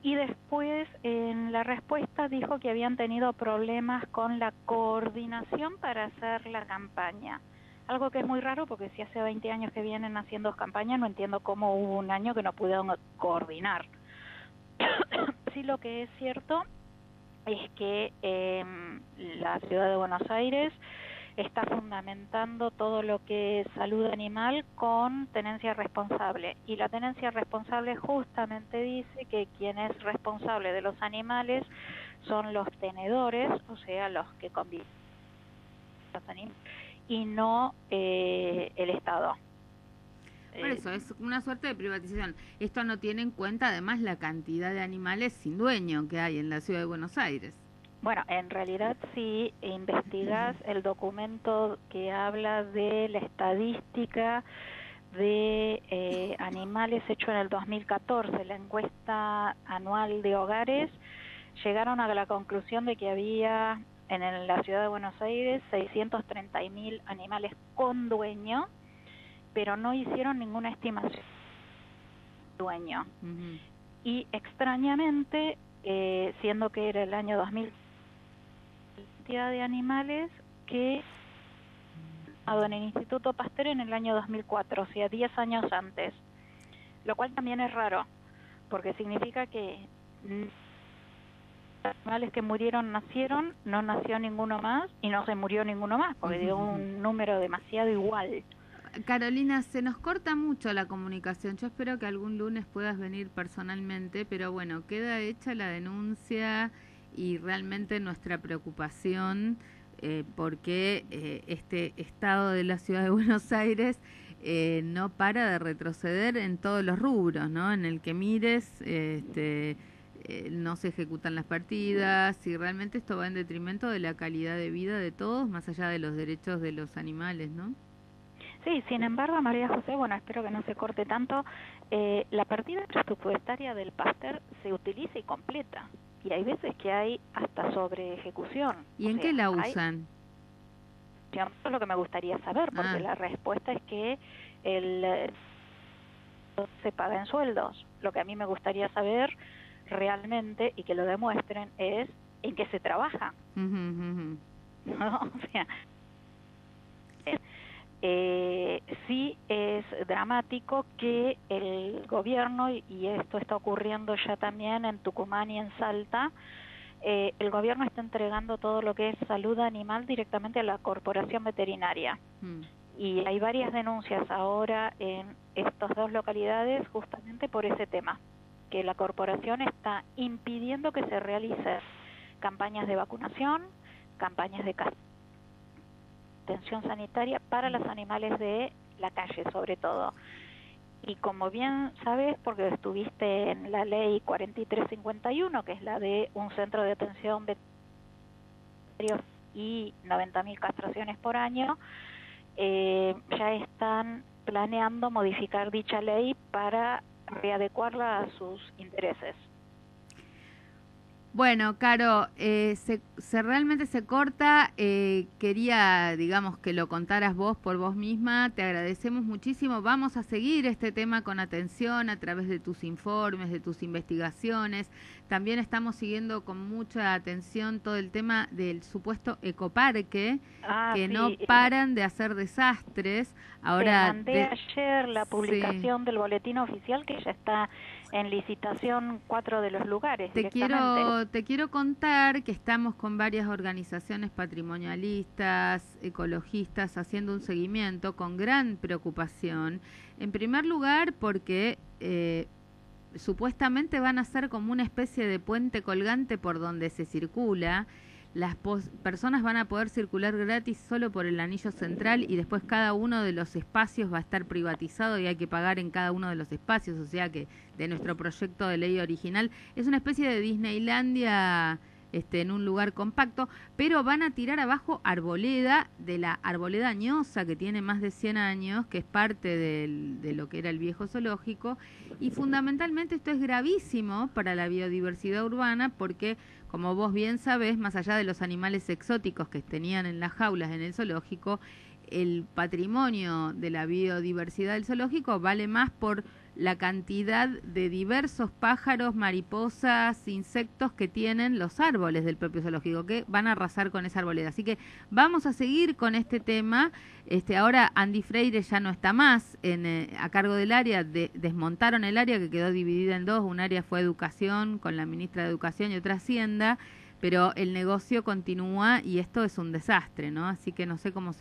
Y después en la respuesta dijo que habían tenido problemas con la coordinación para hacer la campaña. Algo que es muy raro porque si hace 20 años que vienen haciendo campaña, no entiendo cómo hubo un año que no pudieron coordinar. Sí, lo que es cierto es que la ciudad de Buenos Aires está fundamentando todo lo que es salud animal con tenencia responsable. Y la tenencia responsable justamente dice que quien es responsable de los animales son los tenedores, o sea, los que conviven con los animales, y no el Estado. Por eso, es una suerte de privatización. Esto no tiene en cuenta además la cantidad de animales sin dueño que hay en la ciudad de Buenos Aires. Bueno, en realidad si investigas el documento que habla de la estadística de animales hecho en el 2014, la encuesta anual de hogares, llegaron a la conclusión de que había en la ciudad de Buenos Aires 630.000 animales con dueño, pero no hicieron ninguna estimación de dueño. Y extrañamente, siendo que era el año 2000, la cantidad de animales que en el Instituto Pasteur en el año 2004, o sea, 10 años antes, lo cual también es raro, porque significa que los animales que murieron nacieron, no nació ninguno más y no se murió ninguno más, porque dio un número demasiado igual. Carolina, se nos corta mucho la comunicación. Yo espero que algún lunes puedas venir personalmente, pero bueno, queda hecha la denuncia y realmente nuestra preocupación porque este estado de la ciudad de Buenos Aires no para de retroceder en todos los rubros, ¿no? En el que mires, no se ejecutan las partidas y realmente esto va en detrimento de la calidad de vida de todos, más allá de los derechos de los animales, ¿no? Sí, sin embargo, María José, bueno, espero que no se corte tanto, la partida presupuestaria del PASTER se utiliza y completa, y hay veces que hay hasta sobre ejecución. ¿Y en qué la usan? Eso es lo que me gustaría saber, porque la respuesta es que se paga en sueldos. Lo que a mí me gustaría saber realmente, y que lo demuestren, es en qué se trabaja. ¿No? O sea, sí es dramático que el gobierno, y esto está ocurriendo ya también en Tucumán y en Salta, el gobierno está entregando todo lo que es salud animal directamente a la corporación veterinaria. Y hay varias denuncias ahora en estas dos localidades justamente por ese tema, que la corporación está impidiendo que se realicen campañas de vacunación, campañas de atención sanitaria para los animales de la calle, sobre todo. Y como bien sabes, porque estuviste en la ley 4351, que es la de un centro de atención veterinaria y 90.000 castraciones por año, ya están planeando modificar dicha ley para readecuarla a sus intereses. Bueno, Caro, realmente se corta. Quería, digamos, que lo contaras vos por vos misma. Te agradecemos muchísimo. Vamos a seguir este tema con atención a través de tus informes, de tus investigaciones. También estamos siguiendo con mucha atención todo el tema del supuesto ecoparque, que sí, no paran de hacer desastres. Ahora te mandé ayer la publicación del boletín oficial, que ya está en licitación 4 de los lugares. Te quiero contar que estamos con varias organizaciones patrimonialistas, ecologistas, haciendo un seguimiento con gran preocupación. En primer lugar, porque supuestamente van a ser como una especie de puente colgante por donde se circula. Las personas van a poder circular gratis solo por el anillo central y después cada uno de los espacios va a estar privatizado y hay que pagar en cada uno de los espacios. O sea que de nuestro proyecto de ley original es una especie de Disneylandia en un lugar compacto, pero van a tirar abajo arboleda, de la arboleda añosa que tiene más de 100 años, que es parte de lo que era el viejo zoológico, y fundamentalmente esto es gravísimo para la biodiversidad urbana porque, como vos bien sabés, más allá de los animales exóticos que tenían en las jaulas en el zoológico, el patrimonio de la biodiversidad del zoológico vale más por la cantidad de diversos pájaros, mariposas, insectos que tienen los árboles del propio zoológico, que van a arrasar con esa arboleda. Así que vamos a seguir con este tema. Ahora Andy Freire ya no está más a cargo del área, desmontaron el área que quedó dividida en dos, un área fue educación con la ministra de Educación y otra Hacienda, pero el negocio continúa y esto es un desastre, ¿no? Así que no sé cómo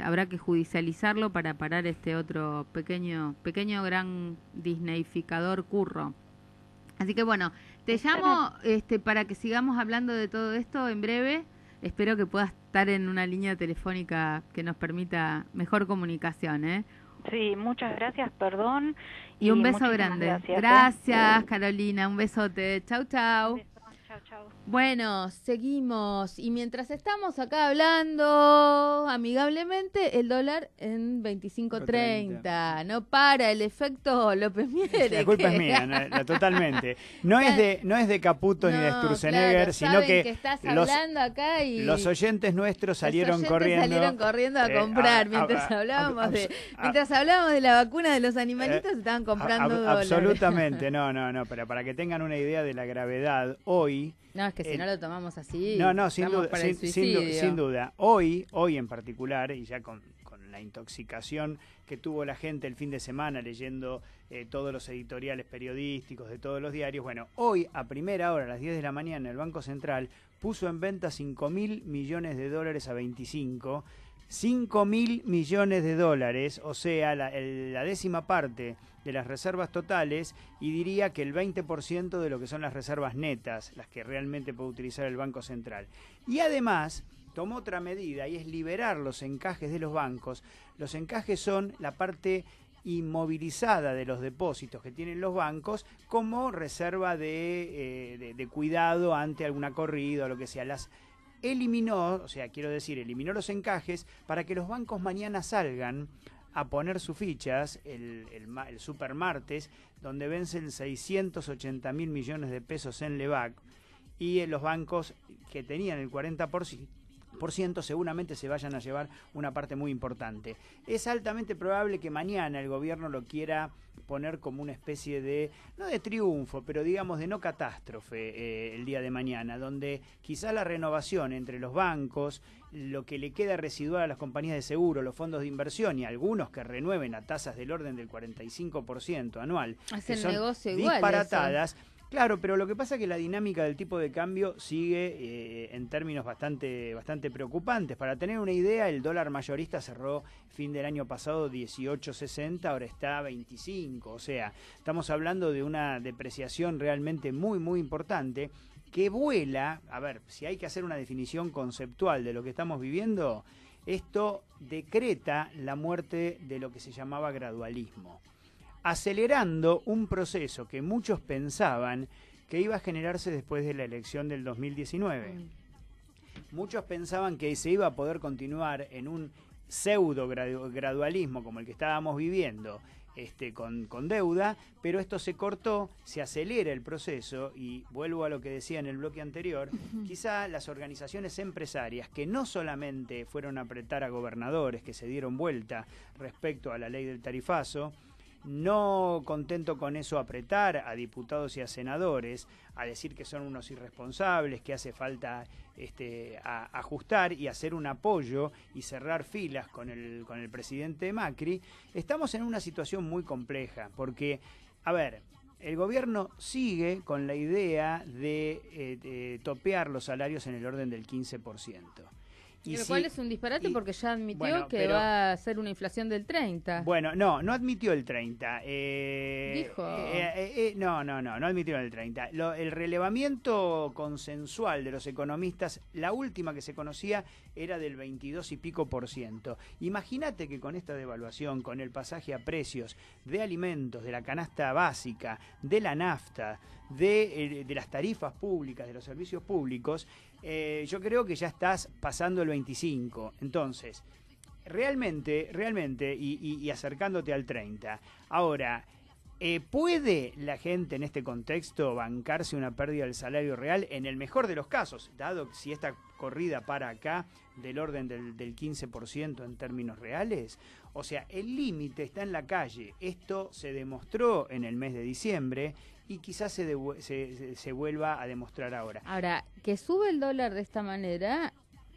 habrá que judicializarlo para parar este otro pequeño gran disneyficador curro. Así que bueno, te llamo para que sigamos hablando de todo esto en breve. Espero que puedas estar en una línea telefónica que nos permita mejor comunicación, ¿eh? Sí, muchas gracias, perdón. Y un beso grande. Gracias, Carolina, un besote. Chau, chau. Chau, chau. Bueno, seguimos. Y mientras estamos acá hablando amigablemente, el dólar en 25.30. No para el efecto López Miere. La culpa es mía, totalmente. No es de Caputo ni de Sturzenegger, claro, sino que estás hablando acá y los oyentes nuestros salieron corriendo a comprar. Mientras hablábamos de la vacuna de los animalitos, estaban comprando dólares. Absolutamente, no, pero para que tengan una idea de la gravedad, hoy... No, es que si no lo tomamos así, no, sin duda. Hoy en particular, y ya con la intoxicación que tuvo la gente el fin de semana leyendo todos los editoriales periodísticos de todos los diarios, bueno, hoy a primera hora, a las 10 de la mañana, el Banco Central puso en venta $5.000 millones a 25, $5.000 millones, o sea, la décima parte de las reservas totales, y diría que el 20% de lo que son las reservas netas, las que realmente puede utilizar el Banco Central. Y además tomó otra medida y es liberar los encajes de los bancos. Los encajes son la parte inmovilizada de los depósitos que tienen los bancos como reserva de cuidado ante alguna corrida o lo que sea. Las eliminó, o sea, quiero decir, eliminó los encajes para que los bancos mañana salgan a poner sus fichas el super martes, donde vencen 680.000 millones de pesos en Lebac, y los bancos que tenían el 40% seguramente se vayan a llevar una parte muy importante. Es altamente probable que mañana el gobierno lo quiera poner como una especie de, no de triunfo, pero digamos de no catástrofe el día de mañana, donde quizás la renovación entre los bancos, lo que le queda residual a las compañías de seguro, los fondos de inversión y algunos que renueven a tasas del orden del 45% anual, hacen que son negocio igual, disparatadas. Claro, pero lo que pasa es que la dinámica del tipo de cambio sigue en términos bastante preocupantes. Para tener una idea, el dólar mayorista cerró fin del año pasado 18.60, ahora está 25. O sea, estamos hablando de una depreciación realmente muy, muy importante que vuela. A ver, si hay que hacer una definición conceptual de lo que estamos viviendo, esto decreta la muerte de lo que se llamaba gradualismo, acelerando un proceso que muchos pensaban que iba a generarse después de la elección del 2019. Muchos pensaban que se iba a poder continuar en un pseudo gradualismo como el que estábamos viviendo, con deuda, pero esto se cortó, se acelera el proceso y vuelvo a lo que decía en el bloque anterior, quizá las organizaciones empresarias que no solamente fueron a apretar a gobernadores que se dieron vuelta respecto a la ley del tarifazo, no contento con eso apretar a diputados y a senadores, a decir que son unos irresponsables, que hace falta ajustar y hacer un apoyo y cerrar filas con el presidente Macri. Estamos en una situación muy compleja porque, a ver, el gobierno sigue con la idea de topear los salarios en el orden del 15%. Lo cual es un disparate porque ya admitió que va a ser una inflación del 30%. Bueno, no admitió el 30%. Dijo. No admitió el 30%. El relevamiento consensual de los economistas, la última que se conocía era del 22 y pico %. Imagínate que con esta devaluación, con el pasaje a precios de alimentos, de la canasta básica, de la nafta, de las tarifas públicas, de los servicios públicos, yo creo que ya estás pasando el 25. Entonces, realmente, y acercándote al 30. Ahora, ¿puede la gente en este contexto bancarse una pérdida del salario real? En el mejor de los casos, dado si esta corrida para acá del orden del 15% en términos reales. O sea, el límite está en la calle. Esto se demostró en el mes de diciembre y quizás se vuelva a demostrar ahora. Ahora, que sube el dólar de esta manera,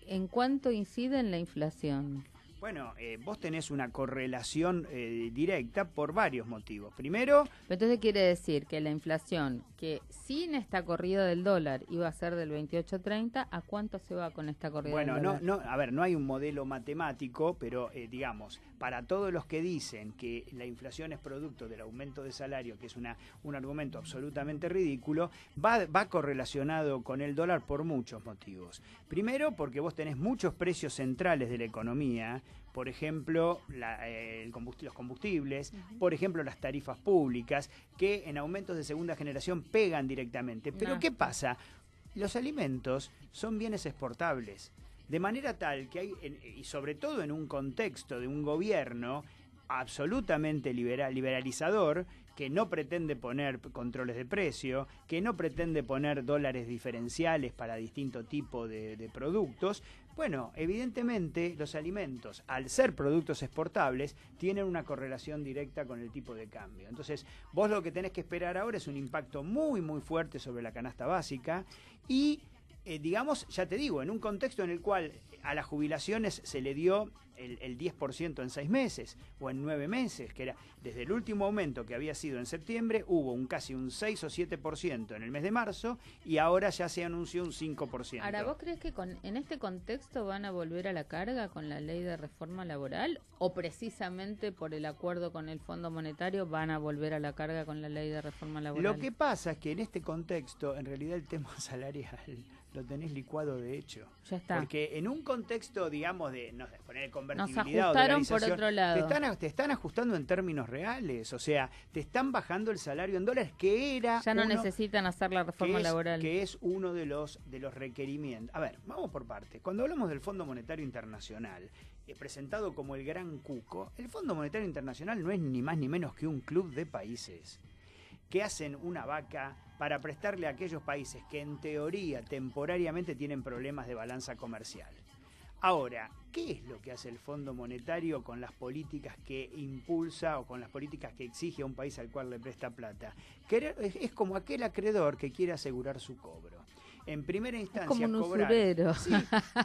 ¿en cuánto incide en la inflación? Bueno, vos tenés una correlación directa por varios motivos. Primero... Pero entonces quiere decir que la inflación, que sin esta corrida del dólar iba a ser del 28-30, ¿a cuánto se va con esta corrida del dólar? Bueno, no hay un modelo matemático, pero digamos, para todos los que dicen que la inflación es producto del aumento de salario, que es un argumento absolutamente ridículo, va correlacionado con el dólar por muchos motivos. Primero, porque vos tenés muchos precios centrales de la economía, por ejemplo, los combustibles, por ejemplo, las tarifas públicas, que en aumentos de segunda generación pegan directamente. Pero ¿qué pasa? Los alimentos son bienes exportables, de manera tal que hay, y sobre todo en un contexto de un gobierno absolutamente liberalizador, que no pretende poner controles de precio, que no pretende poner dólares diferenciales para distinto tipo de productos. Bueno, evidentemente los alimentos, al ser productos exportables, tienen una correlación directa con el tipo de cambio. Entonces, vos lo que tenés que esperar ahora es un impacto muy, muy fuerte sobre la canasta básica y, digamos, ya te digo, en un contexto en el cual a las jubilaciones se le dio el 10% en 6 meses o en 9 meses, que era desde el último aumento que había sido en septiembre, hubo casi un 6 o 7% en el mes de marzo y ahora ya se anunció un 5%. Ahora, ¿vos crees que en este contexto van a volver a la carga con la ley de reforma laboral o precisamente por el acuerdo con el Fondo Monetario van a volver a la carga con la ley de reforma laboral? Lo que pasa es que en este contexto, en realidad el tema salarial lo tenés licuado de hecho. Ya está. Porque en un contexto, digamos, de no sé, poner convertibilidad Nos ajustaron o por dolarización, otro lado. te están ajustando en términos reales, o sea, te están bajando el salario en dólares, que era Ya no necesitan hacer la reforma laboral. Que es uno de los requerimientos. A ver, vamos por partes. Cuando hablamos del Fondo Monetario Internacional, presentado como el Gran Cuco, el Fondo Monetario Internacional no es ni más ni menos que un club de países que hacen una vaca para prestarle a aquellos países que en teoría temporariamente tienen problemas de balanza comercial. Ahora, ¿qué es lo que hace el Fondo Monetario con las políticas que impulsa o con las políticas que exige a un país al cual le presta plata? Es como aquel acreedor que quiere asegurar su cobro. En primera instancia, como un usurero. Sí,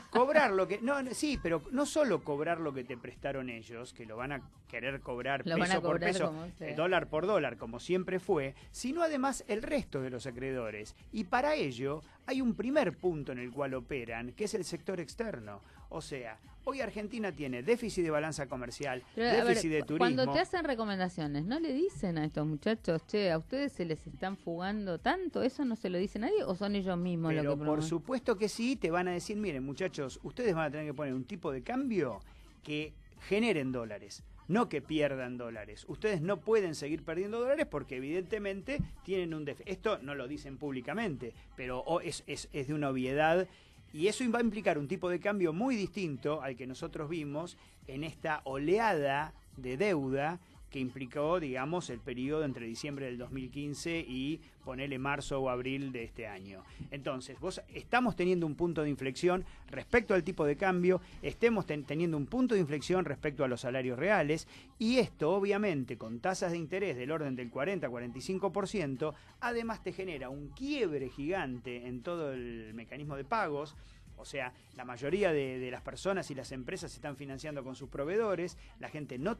cobrar lo que... sí, pero no solo cobrar lo que te prestaron ellos, que lo van a querer cobrar peso por peso, dólar por dólar, como siempre fue, sino además el resto de los acreedores. Y para ello hay un primer punto en el cual operan, que es el sector externo. O sea, hoy Argentina tiene déficit de balanza comercial, déficit de turismo. Cuando te hacen recomendaciones, ¿no le dicen a estos muchachos, che, a ustedes se les están fugando tanto? ¿Eso no se lo dice nadie o son ellos mismos Pero lo que por supuesto que sí, te van a decir, miren muchachos, ustedes van a tener que poner un tipo de cambio que generen dólares, no que pierdan dólares. Ustedes no pueden seguir perdiendo dólares porque evidentemente tienen un déficit. Esto no lo dicen públicamente, pero es de una obviedad. Y eso va a implicar un tipo de cambio muy distinto al que nosotros vimos en esta oleada de deuda que implicó, digamos, el periodo entre diciembre del 2015 y ponele marzo o abril de este año. Entonces, estamos teniendo un punto de inflexión respecto al tipo de cambio, estemos teniendo un punto de inflexión respecto a los salarios reales, y esto, obviamente, con tasas de interés del orden del 40-45%, además te genera un quiebre gigante en todo el mecanismo de pagos. O sea, la mayoría de las personas y las empresas se están financiando con sus proveedores, la gente no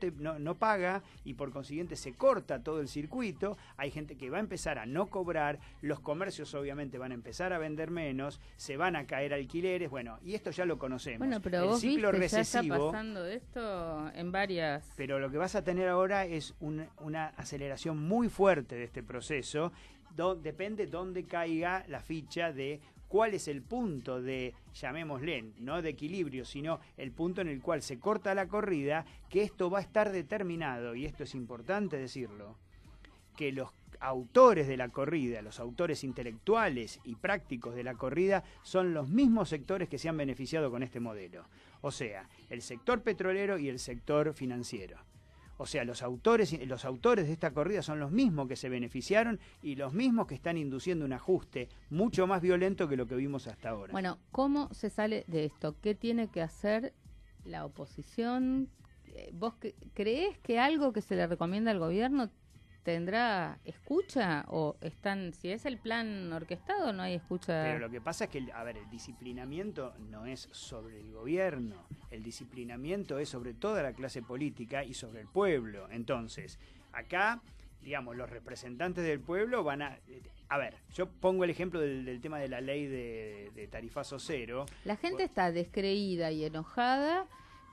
paga y por consiguiente se corta todo el circuito, hay gente que va a empezar a no cobrar, los comercios obviamente van a empezar a vender menos, se van a caer alquileres, bueno, y esto ya lo conocemos. Bueno, pero el vos ciclo viste, recesivo, ya está pasando esto en varias... Pero lo que vas a tener ahora es una aceleración muy fuerte de este proceso, depende dónde caiga la ficha de cuál es el punto de, llamémosle, no de equilibrio, sino el punto en el cual se corta la corrida, que esto va a estar determinado, y esto es importante decirlo, que los autores de la corrida, los autores intelectuales y prácticos de la corrida, son los mismos sectores que se han beneficiado con este modelo. O sea, el sector petrolero y el sector financiero. O sea, los autores de esta corrida son los mismos que se beneficiaron y los mismos que están induciendo un ajuste mucho más violento que lo que vimos hasta ahora. Bueno, ¿cómo se sale de esto? ¿Qué tiene que hacer la oposición? ¿Vos creés que algo que se le recomienda al gobierno tendrá escucha o si es el plan orquestado no hay escucha? Pero lo que pasa es que, el disciplinamiento no es sobre el gobierno, el disciplinamiento es sobre toda la clase política y sobre el pueblo. Entonces, acá, digamos, los representantes del pueblo van a... yo pongo el ejemplo del tema de la ley de tarifazo cero. La gente está descreída y enojada,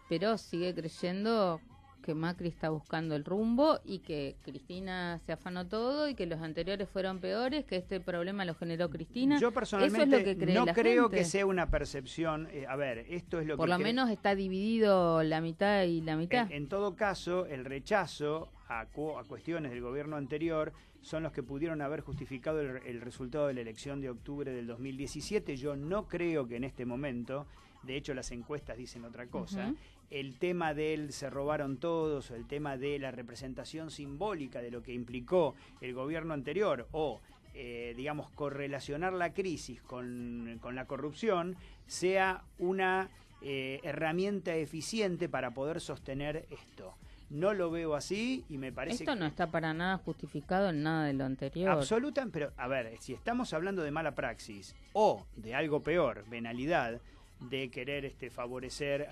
pero sigue creyendo que Macri está buscando el rumbo y que Cristina se afanó todo y que los anteriores fueron peores, que este problema lo generó Cristina. Yo personalmente eso es lo que cree no la creo gente. Que sea una percepción, esto es lo por que... lo menos está dividido la mitad y la mitad. En todo caso, el rechazo a cuestiones del gobierno anterior son los que pudieron haber justificado el resultado de la elección de octubre del 2017. Yo no creo que en este momento, de hecho las encuestas dicen otra cosa, el tema del se robaron todos, o el tema de la representación simbólica de lo que implicó el gobierno anterior, o digamos correlacionar la crisis con la corrupción, sea una herramienta eficiente para poder sostener esto. No lo veo así y me parece esto no está para nada justificado en nada de lo anterior. Absolutamente, pero si estamos hablando de mala praxis o de algo peor, venalidad, de querer favorecer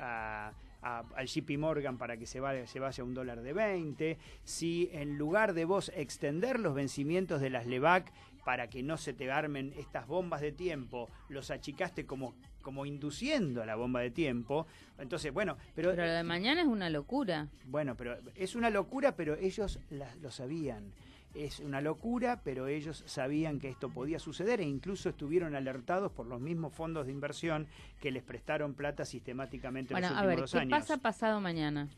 al JP Morgan para que se vaya a $1.20, si en lugar de vos extender los vencimientos de las LEVAC para que no se te armen estas bombas de tiempo, los achicaste como induciendo a la bomba de tiempo, entonces, pero lo de mañana es una locura. Bueno, pero es una locura, pero ellos lo sabían. es una locura, pero ellos sabían que esto podía suceder e incluso estuvieron alertados por los mismos fondos de inversión que les prestaron plata sistemáticamente en los últimos 2 años. ¿Qué pasa pasado mañana?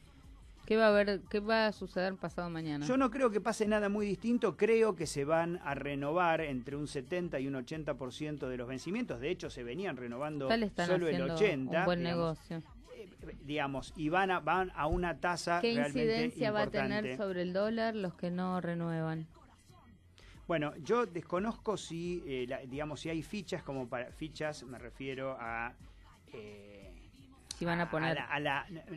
¿Qué va a suceder pasado mañana? Yo no creo que pase nada muy distinto, creo que se van a renovar entre un 70 y un 80% de los vencimientos, de hecho se venían renovando solo el 80%. Un buen negocio. Digamos, y van a una tasa ¿Qué realmente incidencia importante. va a tener sobre el dólar los que no renuevan? Bueno, yo desconozco si, digamos, si hay fichas como para fichas, me refiero a Si van a poner...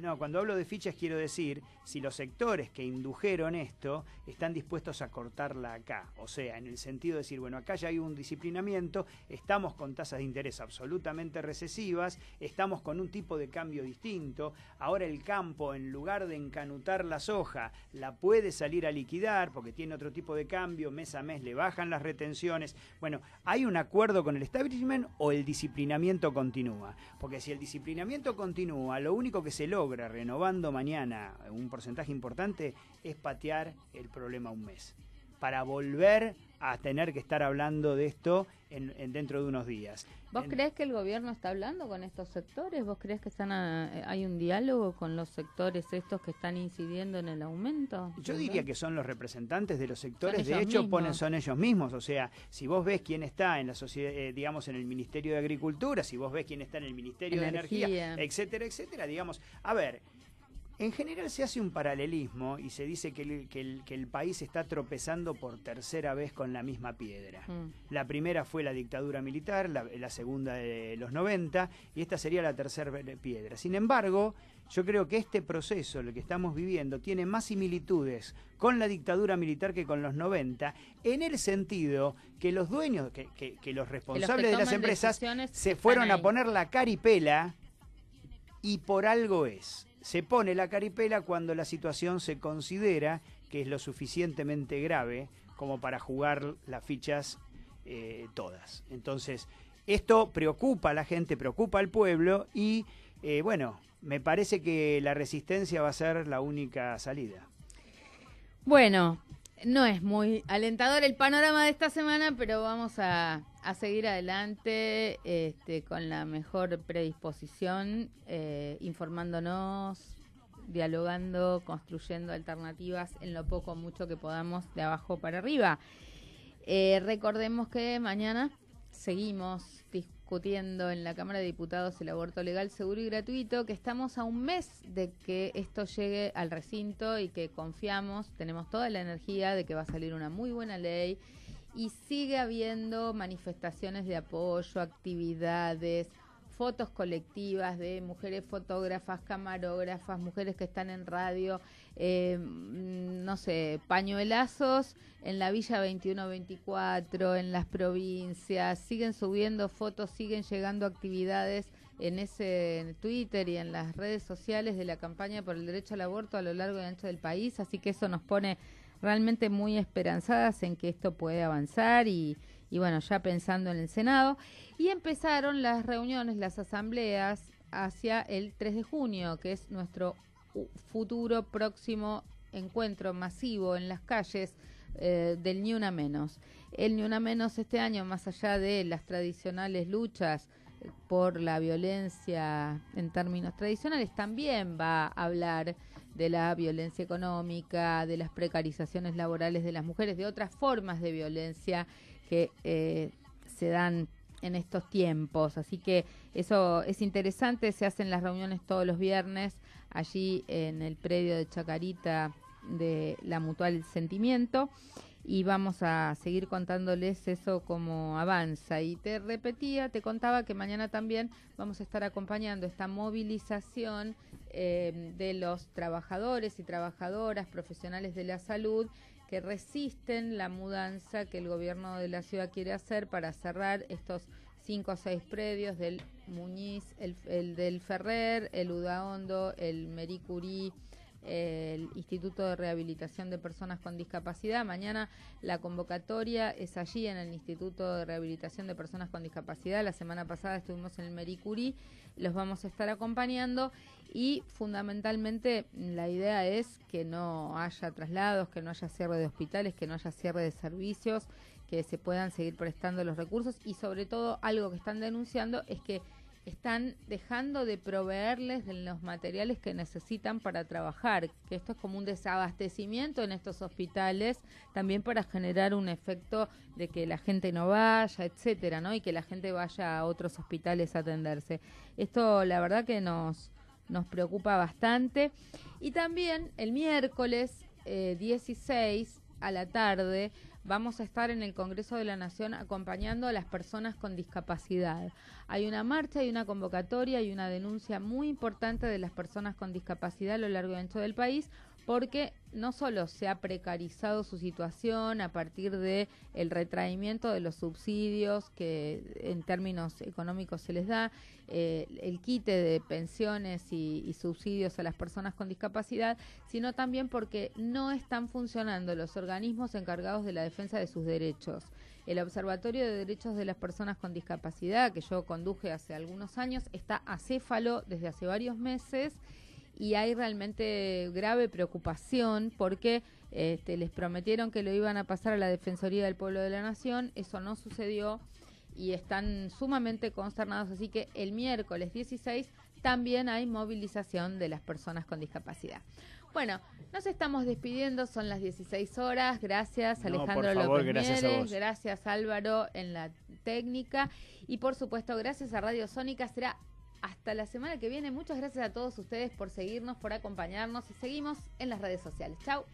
No, cuando hablo de fichas quiero decir si los sectores que indujeron esto están dispuestos a cortarla acá. O sea, en el sentido de decir, bueno, acá ya hay un disciplinamiento, estamos con tasas de interés absolutamente recesivas, estamos con un tipo de cambio distinto, ahora el campo, en lugar de encanutar la soja, la puede salir a liquidar porque tiene otro tipo de cambio, mes a mes le bajan las retenciones. Bueno, ¿hay un acuerdo con el establishment o el disciplinamiento continúa? Porque si el disciplinamiento continúa, lo único que se logra renovando mañana un porcentaje importante es patear el problema un mes para volver a tener que estar hablando de esto dentro de unos días. ¿Vos creés que el gobierno está hablando con estos sectores? ¿Vos creés que hay un diálogo con los sectores estos que están incidiendo en el aumento? Yo diría que son los representantes de los sectores, son de hecho mismos. son ellos mismos, o sea, si vos ves quién está en la sociedad, digamos en el Ministerio de Agricultura, si vos ves quién está en el Ministerio de Energía, etcétera, etcétera, digamos, a ver, en general se hace un paralelismo y se dice que el país está tropezando por tercera vez con la misma piedra. La primera fue la dictadura militar, la segunda de los 90, y esta sería la tercera piedra. Sin embargo, yo creo que este proceso, lo que estamos viviendo, tiene más similitudes con la dictadura militar que con los 90, en el sentido que los dueños, que los responsables de las empresas se fueron a poner la caripela, y por algo es. Se pone la caripela cuando la situación se considera que es lo suficientemente grave como para jugar las fichas todas. Entonces, esto preocupa a la gente, preocupa al pueblo y, bueno, me parece que la resistencia va a ser la única salida. Bueno, no es muy alentador el panorama de esta semana, pero vamos a seguir adelante con la mejor predisposición, informándonos, dialogando, construyendo alternativas en lo poco o mucho que podamos de abajo para arriba. Recordemos que mañana seguimos discutiendo en la Cámara de Diputados el aborto legal, seguro y gratuito, que estamos a un mes de que esto llegue al recinto y que confiamos, tenemos toda la energía de que va a salir una muy buena ley y sigue habiendo manifestaciones de apoyo, actividades, fotos colectivas de mujeres fotógrafas, camarógrafas, mujeres que están en radio, no sé, pañuelazos en la Villa 21-24, en las provincias, siguen subiendo fotos, siguen llegando actividades en Twitter y en las redes sociales de la campaña por el derecho al aborto a lo largo y ancho del país, así que eso nos pone realmente muy esperanzadas en que esto puede avanzar y bueno, ya pensando en el Senado. Y empezaron las reuniones, las asambleas hacia el 3 de junio, que es nuestro futuro próximo encuentro masivo en las calles del Ni Una Menos. El Ni Una Menos este año, más allá de las tradicionales luchas por la violencia en términos tradicionales, también va a hablar de la violencia económica, de las precarizaciones laborales de las mujeres, de otras formas de violencia que se dan en estos tiempos. Así que eso es interesante, se hacen las reuniones todos los viernes allí en el predio de Chacarita de la Mutual Sentimiento y vamos a seguir contándoles eso como avanza. Y te contaba que mañana también vamos a estar acompañando esta movilización de los trabajadores y trabajadoras profesionales de la salud que resisten la mudanza que el gobierno de la ciudad quiere hacer para cerrar estos 5 o 6 predios del Muñiz, el del Ferrer, el Udaondo, el Marie Curie, el Instituto de Rehabilitación de Personas con Discapacidad. Mañana la convocatoria es allí en el Instituto de Rehabilitación de Personas con Discapacidad. La semana pasada estuvimos en el Marie Curie, los vamos a estar acompañando y fundamentalmente la idea es que no haya traslados, que no haya cierre de hospitales, que no haya cierre de servicios, que se puedan seguir prestando los recursos y sobre todo algo que están denunciando es que están dejando de proveerles de los materiales que necesitan para trabajar, que esto es como un desabastecimiento en estos hospitales, también para generar un efecto de que la gente no vaya, etcétera, ¿no? Y que la gente vaya a otros hospitales a atenderse. Esto la verdad que nos preocupa bastante. Y también el miércoles 16 a la tarde vamos a estar en el Congreso de la Nación acompañando a las personas con discapacidad. Hay una marcha, hay una convocatoria y una denuncia muy importante de las personas con discapacidad a lo largo y ancho del país, porque no solo se ha precarizado su situación a partir de el retraimiento de los subsidios que en términos económicos se les da, el quite de pensiones y subsidios a las personas con discapacidad, sino también porque no están funcionando los organismos encargados de la defensa de sus derechos. El Observatorio de Derechos de las Personas con Discapacidad, que yo conduje hace algunos años, está acéfalo desde hace varios meses y hay realmente grave preocupación porque les prometieron que lo iban a pasar a la Defensoría del Pueblo de la Nación, eso no sucedió y están sumamente consternados, así que el miércoles 16 también hay movilización de las personas con discapacidad. Bueno, nos estamos despidiendo, son las 16 horas, gracias Alejandro López Mieres, gracias Álvaro en la técnica y por supuesto gracias a Radio Sónica, será hasta la semana que viene. Muchas gracias a todos ustedes por seguirnos, por acompañarnos y seguimos en las redes sociales. Chau.